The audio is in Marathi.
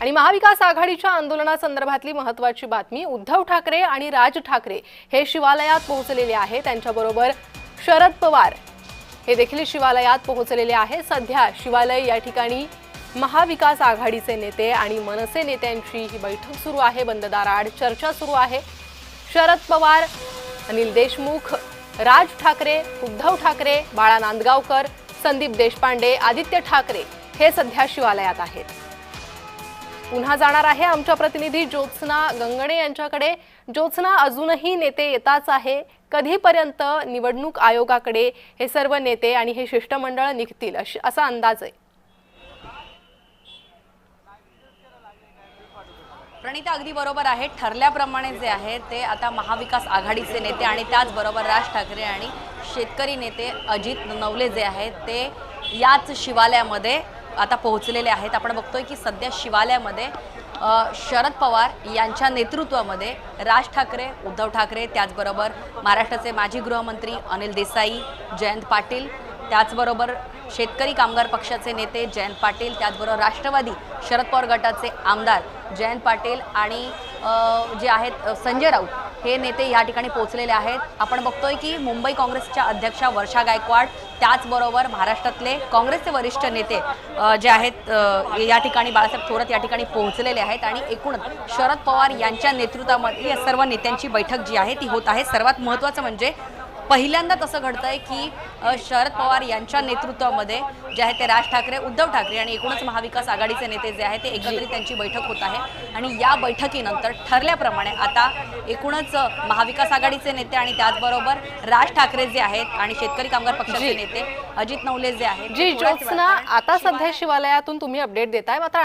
आणि महाविकास आघाडीच्या आंदोलनासंदर्भातली महत्त्वाची बातमी, उद्धव ठाकरे आणि राज ठाकरे हे शिवालयात पोहोचलेले आहेत। त्यांच्याबरोबर शरद पवार हे देखील शिवालयात पोहोचलेले आहेत। सध्या शिवालय या ठिकाणी महाविकास आघाडीचे नेते आणि मनसे नेत्यांची ही बैठक सुरू आहे। बंद दाराआड चर्चा सुरू आहे। शरद पवार, अनिल देशमुख, राज ठाकरे, उद्धव ठाकरे, बाळा नांदगावकर, संदीप देशपांडे, आदित्य ठाकरे हे सध्या शिवालयात आहेत। पुन्हा जाणार आहे आमच्या प्रतिनिधी ज्योत्स्ना गंगणे यांच्याकडे। ज्योत्स्ना, अजूनही नेते येताच आहे, कधीपर्यंत निवडणूक आयोगाकडे हे सर्व नेते आणि हे शिष्टमंडळ निघतील असा अंदाज आहे? प्रणिता, अगदी बरोबर आहे। ठरल्याप्रमाणे जे आहे ते आता महाविकास आघाडीचे नेते आणि त्याचबरोबर राज ठाकरे आणि शेतकरी नेते अजित नवले जे आहेत ते याच शिवालयामध्ये आता पोहोचलेले आहेत। आपण बघतोय की सध्या शिवालयामध्ये शरद पवार यांच्या नेतृत्वामध्ये राज ठाकरे, उद्धव ठाकरे, त्याचबरोबर महाराष्ट्राचे माजी गृहमंत्री अनिल देसाई, जयंत पाटील, त्याचबरोबर शेतकरी कामगार पक्षाचे नेते जयंत पाटील, त्याचबरोबर राष्ट्रवादी शरद पवार गटाचे आमदार जयंत पाटील आणि जे आहेत संजय राऊत हे नेते या ठिकाणी पोहोचलेले आहेत। आपण बघतोय की मुंबई काँग्रेसच्या अध्यक्षा वर्षा गायकवाड, त्याचबरोबर महाराष्ट्रातले काँग्रेसचे वरिष्ठ नेते जे आहेत या ठिकाणी बाळासाहेब थोरात या ठिकाणी पोहोचलेले आहेत आणि एकूणच शरद पवार यांच्या नेतृत्वामध्ये या सर्व नेत्यांची बैठक जी आहे ती होत आहे। सर्वात महत्त्वाचं म्हणजे पहिल्यांदाच असं घडतंय की शरद पवार यांच्या नेतृत्वामध्ये जे आहे ते राज ठाकरे, उद्धव ठाकरे आणि एकूणच महाविकास आघाडीचे नेते जे आहेत ते एकत्रित त्यांची बैठक होत आहे। आणि या बैठकीनंतर ठरल्याप्रमाणे आता एकूणच महाविकास आघाडीचे नेते आणि त्याचबरोबर राज ठाकरे जे आहेत आणि शेतकरी कामगार पक्षाचे नेते अजित नवले जे आहेत। जी ज्योत्स्ना, आता सध्या शिवालयातून तुम्ही अपडेट देताय, मात्र